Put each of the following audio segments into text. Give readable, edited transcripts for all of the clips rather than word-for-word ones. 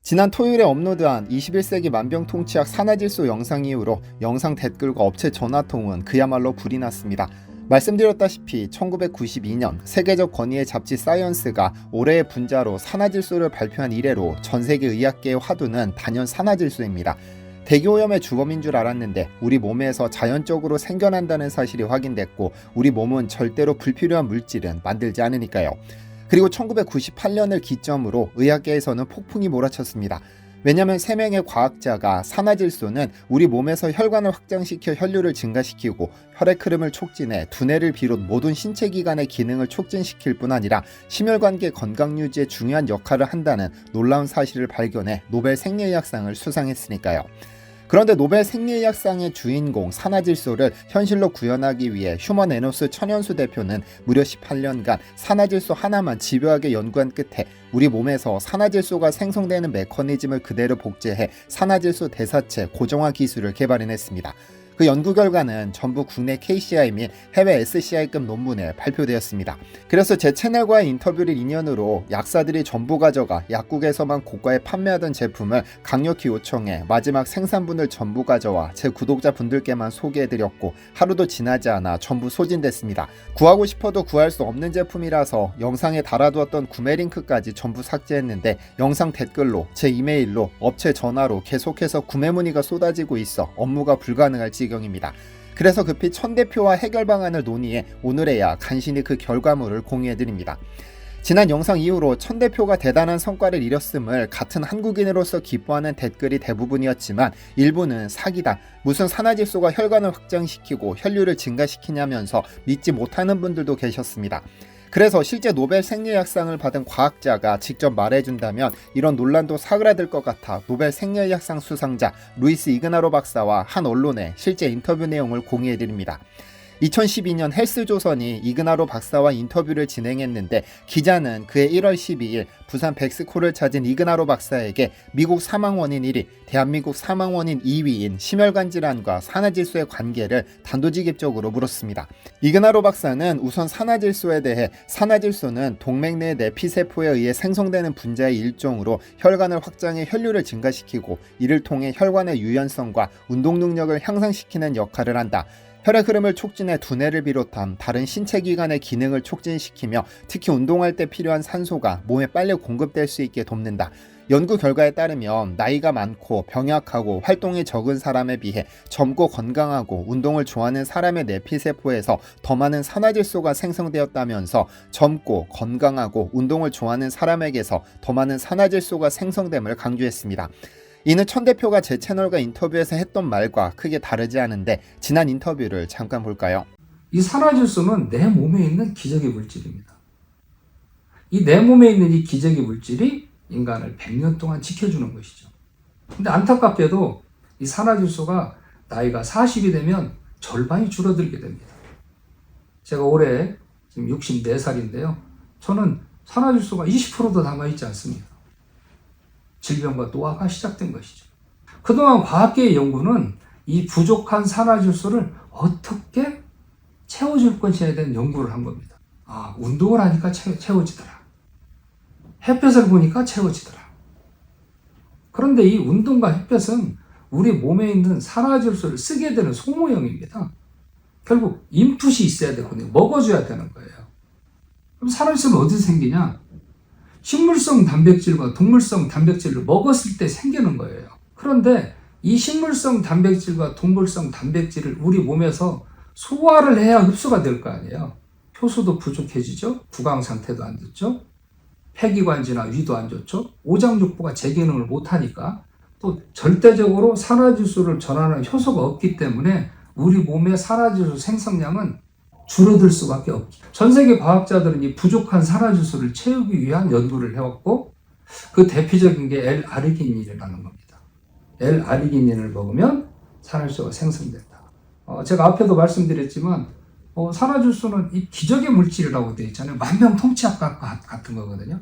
지난 토요일에 업로드한 21세기 만병통치약 산화질소 영상 이후로 영상 댓글과 업체 전화통은 그야말로 불이 났습니다. 말씀드렸다시피 1992년 세계적 권위의 잡지 사이언스가 올해의 분자로 산화질소를 발표한 이래로 전세계 의학계의 화두는 단연 산화질소입니다. 대기오염의 주범인 줄 알았는데 우리 몸에서 자연적으로 생겨난다는 사실이 확인됐고, 우리 몸은 절대로 불필요한 물질은 만들지 않으니까요. 그리고 1998년을 기점으로 의학계에서는 폭풍이 몰아쳤습니다. 왜냐하면 3명의 과학자가 산화질소는 우리 몸에서 혈관을 확장시켜 혈류를 증가시키고 혈액 흐름을 촉진해 두뇌를 비롯 모든 신체 기관의 기능을 촉진시킬 뿐 아니라 심혈관계 건강 유지에 중요한 역할을 한다는 놀라운 사실을 발견해 노벨 생리의학상을 수상했으니까요. 그런데 노벨 생리의학상의 주인공 산화질소를 현실로 구현하기 위해 휴먼에너스 천연수 대표는 무려 18년간 산화질소 하나만 집요하게 연구한 끝에 우리 몸에서 산화질소가 생성되는 메커니즘을 그대로 복제해 산화질소 대사체 고정화 기술을 개발해냈습니다. 그 연구 결과는 전부 국내 KCI 및 해외 SCI급 논문에 발표되었습니다. 그래서 제 채널과의 인터뷰를 인연으로 약사들이 전부 가져가 약국에서만 고가에 판매하던 제품을 강력히 요청해 마지막 생산분을 전부 가져와 제 구독자분들께만 소개해드렸고, 하루도 지나지 않아 전부 소진됐습니다. 구하고 싶어도 구할 수 없는 제품이라서 영상에 달아두었던 구매 링크까지 전부 삭제했는데, 영상 댓글로, 제 이메일로, 업체 전화로 계속해서 구매 문의가 쏟아지고 있어 업무가 불가능할 지경입니다. 그래서 급히 천 대표와 해결 방안을 논의해 오늘에야 간신히 그 결과물을 공유해드립니다. 지난 영상 이후로 천 대표가 대단한 성과를 이뤘음을 같은 한국인으로서 기뻐하는 댓글이 대부분이었지만, 일부는 사기다, 무슨 산화질소가 혈관을 확장시키고 혈류를 증가시키냐면서 믿지 못하는 분들도 계셨습니다. 그래서 실제 노벨 생리의학상을 받은 과학자가 직접 말해준다면 이런 논란도 사그라들 것 같아 노벨 생리의학상 수상자 루이스 이그나로 박사와 한 언론에 실제 인터뷰 내용을 공유해드립니다. 2012년 헬스조선이 이그나로 박사와 인터뷰를 진행했는데, 기자는 그해 1월 12일 부산 백스코를 찾은 이그나로 박사에게 미국 사망원인 1위, 대한민국 사망원인 2위인 심혈관 질환과 산화질소의 관계를 단도직입적으로 물었습니다. 이그나로 박사는 우선 산화질소에 대해 산화질소는 동맥 내 내피세포에 의해 생성되는 분자의 일종으로 혈관을 확장해 혈류를 증가시키고 이를 통해 혈관의 유연성과 운동 능력을 향상시키는 역할을 한다. 혈액 흐름을 촉진해 두뇌를 비롯한 다른 신체 기관의 기능을 촉진시키며 특히 운동할 때 필요한 산소가 몸에 빨리 공급될 수 있게 돕는다. 연구 결과에 따르면 나이가 많고 병약하고 활동이 적은 사람에 비해 젊고 건강하고 운동을 좋아하는 사람의 내피세포에서 더 많은 산화질소가 생성되었다면서 젊고 건강하고 운동을 좋아하는 사람에게서 더 많은 산화질소가 생성됨을 강조했습니다. 이는 천 대표가 제 채널과 인터뷰에서 했던 말과 크게 다르지 않은데, 지난 인터뷰를 잠깐 볼까요? 이 산화질소는 내 몸에 있는 기적의 물질입니다. 이 내 몸에 있는 이 기적의 물질이 인간을 100년 동안 지켜주는 것이죠. 근데 안타깝게도 이 산화질소가 나이가 40이 되면 절반이 줄어들게 됩니다. 제가 올해 지금 64살인데요. 저는 산화질소가 20%도 남아있지 않습니다. 질병과 노화가 시작된 것이죠. 그동안 과학계의 연구는 이 부족한 산화질소를 어떻게 채워줄 것인지에 대한 연구를 한 겁니다. 운동을 하니까 채워지더라. 햇볕을 보니까 채워지더라. 그런데 이 운동과 햇볕은 우리 몸에 있는 산화질소를 쓰게 되는 소모형입니다. 결국 인풋이 있어야 되거든요. 먹어줘야 되는 거예요. 그럼 산화질소는 어디서 생기냐? 식물성 단백질과 동물성 단백질을 먹었을 때 생기는 거예요. 그런데 이 식물성 단백질과 동물성 단백질을 우리 몸에서 소화를 해야 흡수가 될 거 아니에요. 효소도 부족해지죠. 구강 상태도 안 좋죠. 폐기관지나 위도 안 좋죠. 오장육부가 제 기능을 못하니까, 또 절대적으로 산화질소를 전하는 효소가 없기 때문에 우리 몸의 산화질소 생성량은 줄어들 수밖에 없죠. 전 세계 과학자들은 이 부족한 산화질소를 채우기 위한 연구를 해왔고, 그 대표적인 게 L-아르기닌이라는 겁니다. L-아르기닌을 먹으면 산화질소가 생성된다. 제가 앞에도 말씀드렸지만 산화질소는 이 기적의 물질이라고 되어 있잖아요. 만병통치약 같은 거거든요.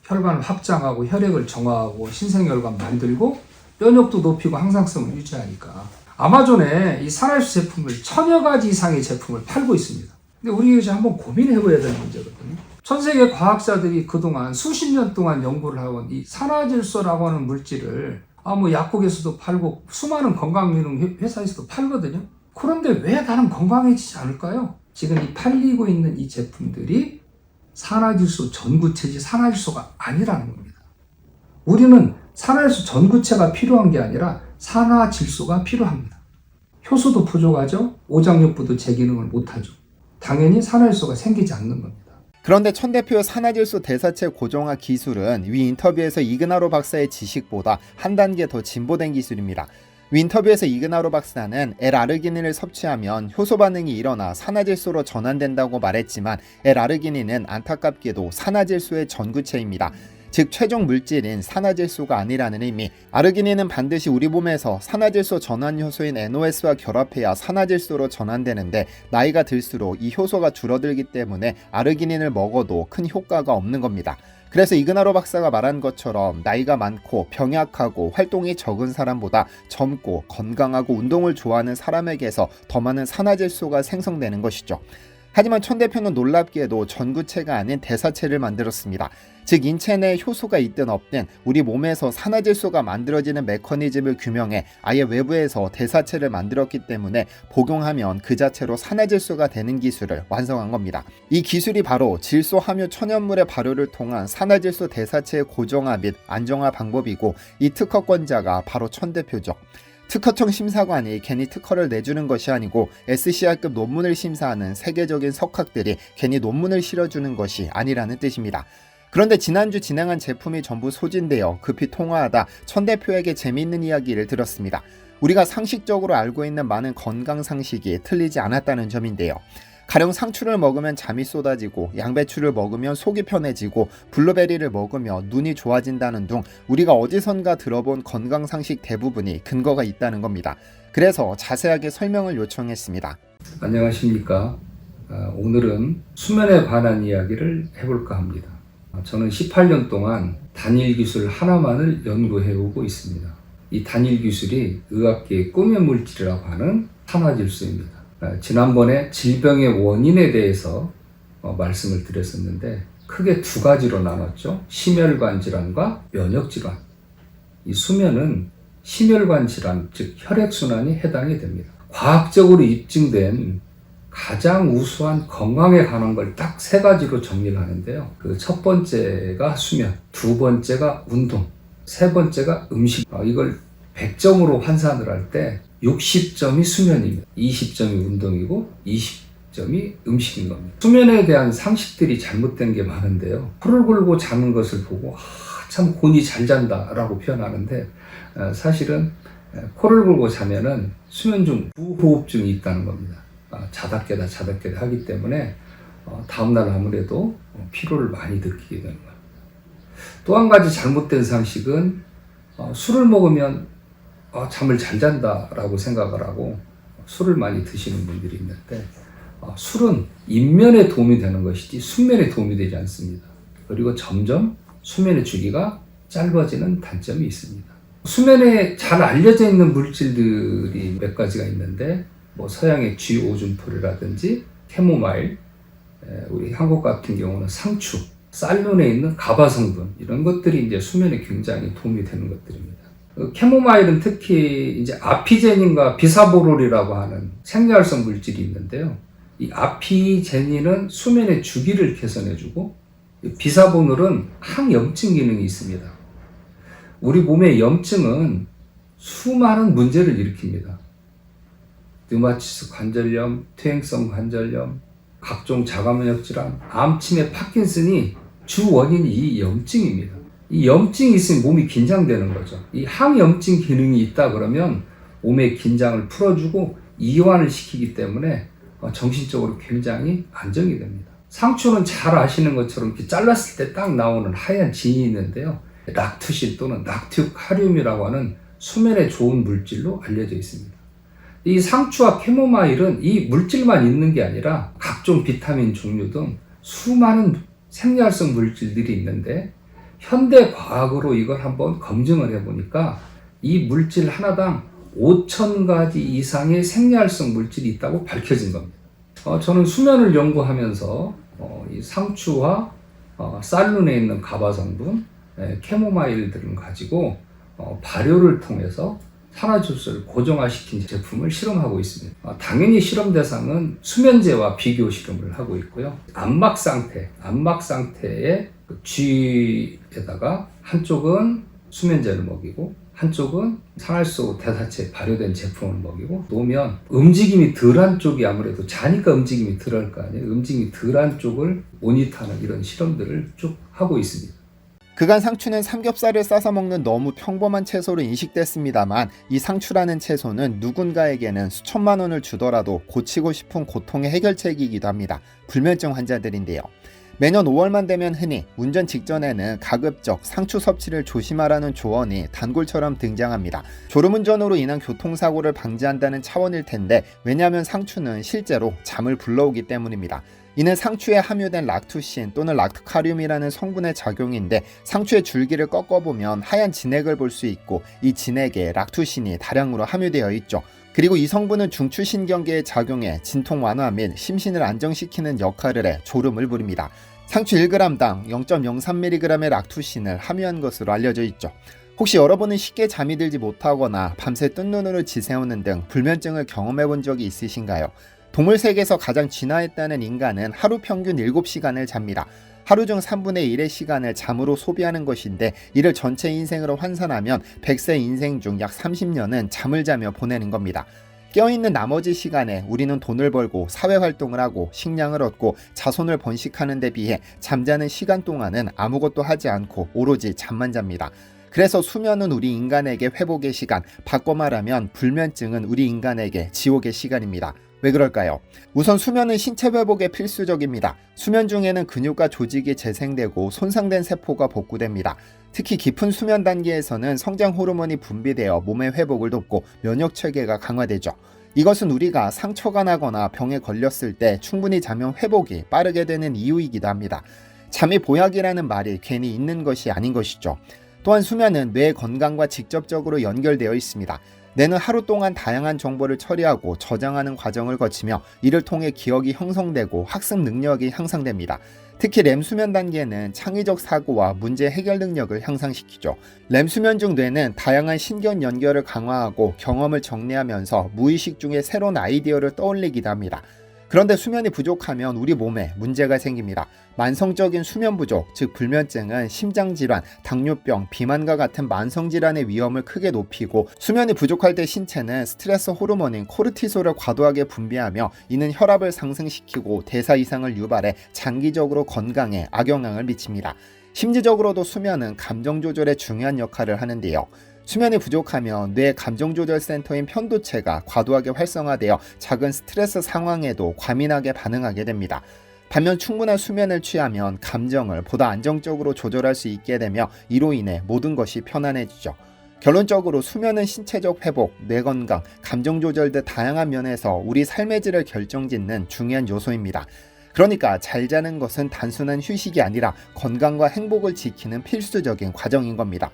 혈관을 확장하고 혈액을 정화하고 신생혈관 만들고 면역도 높이고 항상성을 유지하니까. 아마존에 이 산화질소 제품을 1000여 가지 이상의 제품을 팔고 있습니다. 근데 우리 이제 한번 고민해 봐야 되는 문제거든요. 전 세계 과학자들이 그동안 수십 년 동안 연구를 해온 이 산화질소라고 하는 물질을 뭐 약국에서도 팔고 수많은 건강기능 회사에서도 팔거든요. 그런데 왜 나는 건강해지지 않을까요? 지금 이 팔리고 있는 이 제품들이 산화질소 전구체지 산화질소가 아니라는 겁니다. 우리는 산화질소 전구체가 필요한 게 아니라 산화질소가 필요합니다. 효소도 부족하죠. 오장육부도 제 기능을 못하죠. 당연히 산화질소가 생기지 않는 겁니다. 그런데 천 대표의 산화질소 대사체 고정화 기술은 위 인터뷰에서 이그나로 박사의 지식보다 한 단계 더 진보된 기술입니다. 위 인터뷰에서 이그나로 박사는 L아르기닌을 섭취하면 효소 반응이 일어나 산화질소로 전환된다고 말했지만 L아르기닌은 안타깝게도 산화질소의 전구체입니다. 즉 최종 물질인 산화질소가 아니라는 의미. 아르기닌은 반드시 우리 몸에서 산화질소 전환 효소인 NOS와 결합해야 산화질소로 전환되는데 나이가 들수록 이 효소가 줄어들기 때문에 아르기닌을 먹어도 큰 효과가 없는 겁니다. 그래서 이그나로 박사가 말한 것처럼 나이가 많고 병약하고 활동이 적은 사람보다 젊고 건강하고 운동을 좋아하는 사람에게서 더 많은 산화질소가 생성되는 것이죠. 하지만 천 대표는 놀랍게도 전구체가 아닌 대사체를 만들었습니다. 즉 인체 내에 효소가 있든 없든 우리 몸에서 산화질소가 만들어지는 메커니즘을 규명해 아예 외부에서 대사체를 만들었기 때문에 복용하면 그 자체로 산화질소가 되는 기술을 완성한 겁니다. 이 기술이 바로 질소 함유 천연물의 발효를 통한 산화질소 대사체의 고정화 및 안정화 방법이고 이 특허권자가 바로 천 대표죠. 특허청 심사관이 괜히 특허를 내주는 것이 아니고 SCR급 논문을 심사하는 세계적인 석학들이 괜히 논문을 실어주는 것이 아니라는 뜻입니다. 그런데 지난주 진행한 제품이 전부 소진되어 급히 통화하다 천 대표에게 재미있는 이야기를 들었습니다. 우리가 상식적으로 알고 있는 많은 건강 상식이 틀리지 않았다는 점인데요. 가령 상추를 먹으면 잠이 쏟아지고 양배추를 먹으면 속이 편해지고 블루베리를 먹으면 눈이 좋아진다는 등 우리가 어디선가 들어본 건강상식 대부분이 근거가 있다는 겁니다. 그래서 자세하게 설명을 요청했습니다. 안녕하십니까. 오늘은 수면에 관한 이야기를 해볼까 합니다. 저는 18년 동안 단일 기술 하나만을 연구해오고 있습니다. 이 단일 기술이 의학계의 꿈의 물질이라고 하는 산화질소입니다. 지난번에 질병의 원인에 대해서 말씀을 드렸었는데 크게 두 가지로 나눴죠. 심혈관 질환과 면역 질환. 이 수면은 심혈관 질환, 즉 혈액순환이 해당이 됩니다. 과학적으로 입증된 가장 우수한 건강에 관한 걸 딱 세 가지로 정리를 하는데요. 그 첫 번째가 수면, 두 번째가 운동, 세 번째가 음식. 이걸 100점으로 환산을 할 때 60점이 수면입니다. 20점이 운동이고 20점이 음식인 겁니다. 수면에 대한 상식들이 잘못된 게 많은데요. 코를 골고 자는 것을 보고 참 곤히 잘 잔다 라고 표현하는데 사실은 코를 골고 자면은 수면 중 부호흡증이 있다는 겁니다. 자다 깨다 하기 때문에 다음날 아무래도 피로를 많이 느끼게 되는 겁니다. 또 한 가지 잘못된 상식은 술을 먹으면 잠을 잘 잔다 라고 생각을 하고 술을 많이 드시는 분들이 있는데 술은 인면에 도움이 되는 것이지 숙면에 도움이 되지 않습니다. 그리고 점점 수면의 주기가 짧아지는 단점이 있습니다. 수면에 잘 알려져 있는 물질들이 몇 가지가 있는데 서양의 쥐오줌풀이라든지 캐모마일, 우리 한국 같은 경우는 상추, 쌀lun에 있는 가바 성분 이런 것들이 이제 수면에 굉장히 도움이 되는 것들입니다. 캐모마일은 특히 이제 아피제닌과 비사보롤이라고 하는 생리활성 물질이 있는데요. 이 아피제닌은 수면의 주기를 개선해주고 비사보롤은 항염증 기능이 있습니다. 우리 몸의 염증은 수많은 문제를 일으킵니다. 류마티스 관절염, 퇴행성 관절염, 각종 자가면역 질환, 암, 치매, 파킨슨이 주 원인이 이 염증입니다. 이 염증이 있으면 몸이 긴장되는 거죠. 이 항염증 기능이 있다 그러면 몸의 긴장을 풀어주고 이완을 시키기 때문에 정신적으로 굉장히 안정이 됩니다. 상추는 잘 아시는 것처럼 이렇게 잘랐을 때 딱 나오는 하얀 진이 있는데요. 락투신 또는 락티오카리움이라고 하는 수면에 좋은 물질로 알려져 있습니다. 이 상추와 캐모마일은 이 물질만 있는 게 아니라 각종 비타민 종류 등 수많은 생리활성 물질들이 있는데 현대 과학으로 이걸 한번 검증을 해보니까 이 물질 하나당 5,000가지 이상의 생리활성 물질이 있다고 밝혀진 겁니다. 저는 수면을 연구하면서 이 상추와 살룬에 있는 가바 성분, 캐모마일 등을 가지고 발효를 통해서 산화질소를 고정화시킨 제품을 실험하고 있습니다. 당연히 실험 대상은 수면제와 비교 실험을 하고 있고요. 안막 상태의 쥐에다가 한쪽은 수면제를 먹이고 한쪽은 산화질소 대사체 발효된 제품을 먹이고 놓으면 움직임이 덜한 쪽이 아무래도 자니까 움직임이 덜할 거 아니에요. 움직임이 덜한 쪽을 모니터하는 이런 실험들을 쭉 하고 있습니다. 그간 상추는 삼겹살을 싸서 먹는 너무 평범한 채소로 인식됐습니다만 이 상추라는 채소는 누군가에게는 수천만 원을 주더라도 고치고 싶은 고통의 해결책이기도 합니다. 불면증 환자들인데요. 매년 5월만 되면 흔히 운전 직전에는 가급적 상추 섭취를 조심하라는 조언이 단골처럼 등장합니다. 졸음운전으로 인한 교통사고를 방지한다는 차원일 텐데 왜냐하면 상추는 실제로 잠을 불러오기 때문입니다. 이는 상추에 함유된 락투신 또는 락토카륨이라는 성분의 작용인데 상추의 줄기를 꺾어보면 하얀 진액을 볼 수 있고 이 진액에 락투신이 다량으로 함유되어 있죠. 그리고 이 성분은 중추신경계에 작용해 진통 완화 및 심신을 안정시키는 역할을 해 졸음을 부릅니다. 상추 1g당 0.03mg의 락투신을 함유한 것으로 알려져 있죠. 혹시 여러분은 쉽게 잠이 들지 못하거나 밤새 뜬 눈으로 지새우는 등 불면증을 경험해 본 적이 있으신가요? 동물 세계에서 가장 진화했다는 인간은 하루 평균 7시간을 잡니다. 하루 중 3분의 1의 시간을 잠으로 소비하는 것인데 이를 전체 인생으로 환산하면 100세 인생 중 약 30년은 잠을 자며 보내는 겁니다. 깨어있는 나머지 시간에 우리는 돈을 벌고 사회활동을 하고 식량을 얻고 자손을 번식하는 데 비해 잠자는 시간 동안은 아무것도 하지 않고 오로지 잠만 잡니다. 그래서 수면은 우리 인간에게 회복의 시간, 바꿔 말하면 불면증은 우리 인간에게 지옥의 시간입니다. 왜 그럴까요? 우선 수면은 신체 회복에 필수적입니다. 수면 중에는 근육과 조직이 재생되고 손상된 세포가 복구됩니다. 특히 깊은 수면 단계에서는 성장 호르몬이 분비되어 몸의 회복을 돕고 면역 체계가 강화되죠. 이것은 우리가 상처가 나거나 병에 걸렸을 때 충분히 자면 회복이 빠르게 되는 이유이기도 합니다. 잠이 보약이라는 말이 괜히 있는 것이 아닌 것이죠. 또한 수면은 뇌 건강과 직접적으로 연결되어 있습니다. 뇌는 하루 동안 다양한 정보를 처리하고 저장하는 과정을 거치며 이를 통해 기억이 형성되고 학습 능력이 향상됩니다. 특히 렘 수면 단계는 창의적 사고와 문제 해결 능력을 향상시키죠. 렘 수면 중 뇌는 다양한 신경 연결을 강화하고 경험을 정리하면서 무의식 중에 새로운 아이디어를 떠올리기도 합니다. 그런데 수면이 부족하면 우리 몸에 문제가 생깁니다. 만성적인 수면 부족, 즉 불면증은 심장질환, 당뇨병, 비만과 같은 만성질환의 위험을 크게 높이고 수면이 부족할 때 신체는 스트레스 호르몬인 코르티솔을 과도하게 분비하며 이는 혈압을 상승시키고 대사 이상을 유발해 장기적으로 건강에 악영향을 미칩니다. 심리적으로도 수면은 감정 조절에 중요한 역할을 하는데요. 수면이 부족하면 뇌 감정조절센터인 편도체가 과도하게 활성화되어 작은 스트레스 상황에도 과민하게 반응하게 됩니다. 반면 충분한 수면을 취하면 감정을 보다 안정적으로 조절할 수 있게 되며 이로 인해 모든 것이 편안해지죠. 결론적으로 수면은 신체적 회복, 뇌 건강, 감정 조절 등 다양한 면에서 우리 삶의 질을 결정짓는 중요한 요소입니다. 그러니까 잘 자는 것은 단순한 휴식이 아니라 건강과 행복을 지키는 필수적인 과정인 겁니다.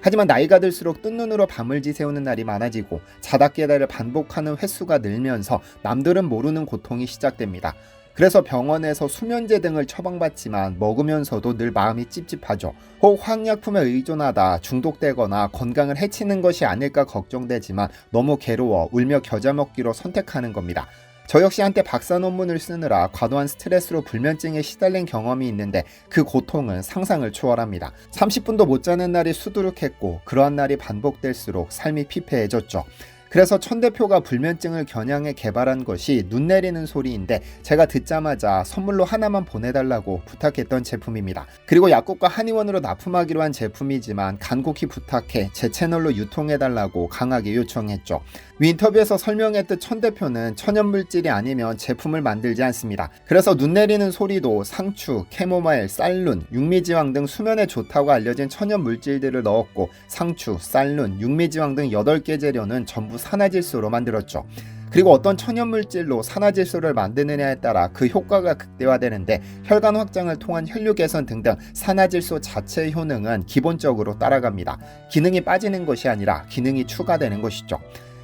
하지만 나이가 들수록 뜬 눈으로 밤을 지새우는 날이 많아지고 자다 깨다를 반복하는 횟수가 늘면서 남들은 모르는 고통이 시작됩니다. 그래서 병원에서 수면제 등을 처방받지만 먹으면서도 늘 마음이 찝찝하죠. 혹 화학약품에 의존하다 중독되거나 건강을 해치는 것이 아닐까 걱정되지만 너무 괴로워 울며 겨자 먹기로 선택하는 겁니다. 저 역시 한때 박사 논문을 쓰느라 과도한 스트레스로 불면증에 시달린 경험이 있는데 그 고통은 상상을 초월합니다. 30분도 못 자는 날이 수두룩했고 그러한 날이 반복될수록 삶이 피폐해졌죠. 그래서 천 대표가 불면증을 겨냥해 개발한 것이 눈 내리는 소리인데 제가 듣자마자 선물로 하나만 보내달라고 부탁했던 제품입니다. 그리고 약국과 한의원으로 납품하기로 한 제품이지만 간곡히 부탁해 제 채널로 유통해달라고 강하게 요청했죠. 위 인터뷰에서 설명했듯 천 대표는 천연물질이 아니면 제품을 만들지 않습니다. 그래서 눈 내리는 소리도 상추, 캐모마일, 쌀룬, 육미지왕 등 수면에 좋다고 알려진 천연물질들을 넣었고 상추, 쌀룬, 육미지왕 등 8개 재료는 전부 산화질소로 만들었죠. 그리고 어떤 천연물질로 산화질소를 만드느냐에 따라 그 효과가 극대화되는데 혈관 확장을 통한 혈류 개선 등등 산화질소 자체의 효능은 기본적으로 따라갑니다. 기능이 빠지는 것이 아니라 기능이 추가되는 것이죠.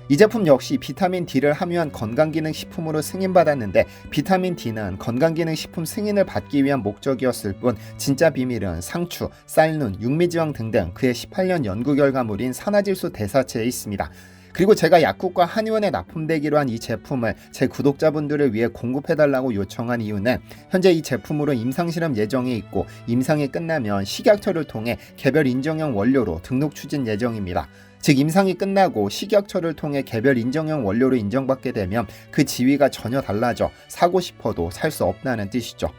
이 제품 역시 비타민 D를 함유한 건강기능식품으로 승인받았는데 비타민 D는 건강기능식품 승인을 받기 위한 목적이었을 뿐 진짜 비밀은 상추, 쌀눈, 육미지왕 등등 그의 18년 연구 결과물인 산화질소 대사체에 있습니다. 그리고 제가 약국과 한의원에 납품되기로 한 이 제품을 제 구독자분들을 위해 공급해달라고 요청한 이유는 현재 이 제품으로 임상실험 예정에 있고 임상이 끝나면 식약처를 통해 개별 인정형 원료로 등록 추진 예정입니다. 즉 임상이 끝나고 식약처를 통해 개별 인정형 원료로 인정받게 되면 그 지위가 전혀 달라져 사고 싶어도 살 수 없다는 뜻이죠.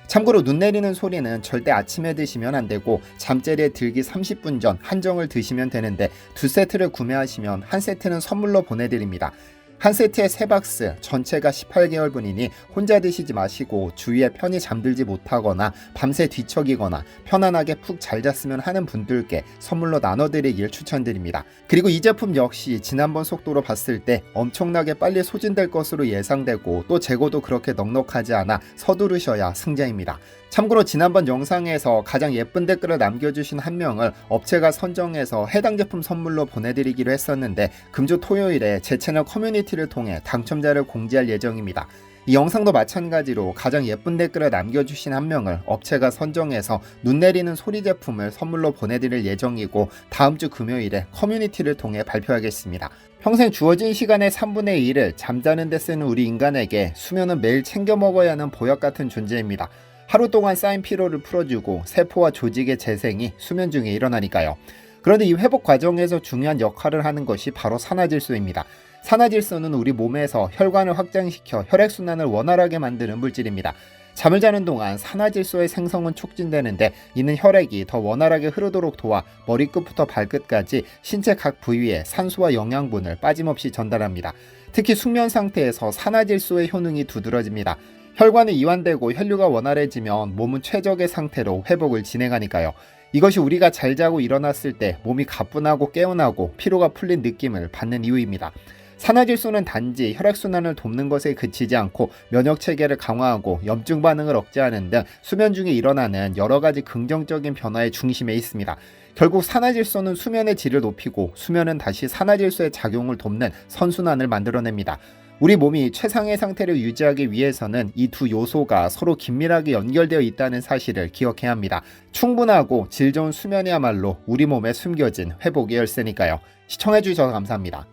참고로 눈 내리는 소리는 절대 아침에 드시면 안 되고 잠자리에 들기 30분 전 한정을 드시면 되는데 2세트를 구매하시면 한 세트는 선물로 보내드립니다. 한 세트에 3박스, 전체가 18개월분이니 혼자 드시지 마시고 주위에 편히 잠들지 못하거나 밤새 뒤척이거나 편안하게 푹 잘 잤으면 하는 분들께 선물로 나눠드리길 추천드립니다. 그리고 이 제품 역시 지난번 속도로 봤을 때 엄청나게 빨리 소진될 것으로 예상되고 또 재고도 그렇게 넉넉하지 않아 서두르셔야 승자입니다. 참고로 지난번 영상에서 가장 예쁜 댓글을 남겨주신 한 명을 업체가 선정해서 해당 제품 선물로 보내드리기로 했었는데 금주 토요일에 제 채널 커뮤니티를 통해 당첨자를 공지할 예정입니다. 이 영상도 마찬가지로 가장 예쁜 댓글을 남겨주신 한 명을 업체가 선정해서 눈 내리는 소리 제품을 선물로 보내드릴 예정이고 다음 주 금요일에 커뮤니티를 통해 발표하겠습니다. 평생 주어진 시간의 3분의 1을 잠자는 데 쓰는 우리 인간에게 수면은 매일 챙겨 먹어야 하는 보약 같은 존재입니다. 하루 동안 쌓인 피로를 풀어주고 세포와 조직의 재생이 수면 중에 일어나니까요. 그런데 이 회복 과정에서 중요한 역할을 하는 것이 바로 산화질소입니다. 산화질소는 우리 몸에서 혈관을 확장시켜 혈액순환을 원활하게 만드는 물질입니다. 잠을 자는 동안 산화질소의 생성은 촉진되는데 이는 혈액이 더 원활하게 흐르도록 도와 머리끝부터 발끝까지 신체 각 부위에 산소와 영양분을 빠짐없이 전달합니다. 특히 숙면 상태에서 산화질소의 효능이 두드러집니다. 혈관이 이완되고 혈류가 원활해지면 몸은 최적의 상태로 회복을 진행하니까요. 이것이 우리가 잘 자고 일어났을 때 몸이 가뿐하고 개운하고 피로가 풀린 느낌을 받는 이유입니다. 산화질소는 단지 혈액순환을 돕는 것에 그치지 않고 면역체계를 강화하고 염증 반응을 억제하는 등 수면 중에 일어나는 여러 가지 긍정적인 변화의 중심에 있습니다. 결국 산화질소는 수면의 질을 높이고 수면은 다시 산화질소의 작용을 돕는 선순환을 만들어냅니다. 우리 몸이 최상의 상태를 유지하기 위해서는 이 두 요소가 서로 긴밀하게 연결되어 있다는 사실을 기억해야 합니다. 충분하고 질 좋은 수면이야말로 우리 몸에 숨겨진 회복의 열쇠니까요. 시청해주셔서 감사합니다.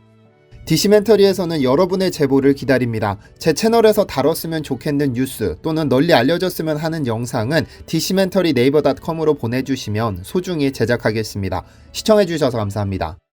디시멘터리에서는 여러분의 제보를 기다립니다. 제 채널에서 다뤘으면 좋겠는 뉴스 또는 널리 알려졌으면 하는 영상은 디시멘터리 네이버.com으로 보내주시면 소중히 제작하겠습니다. 시청해주셔서 감사합니다.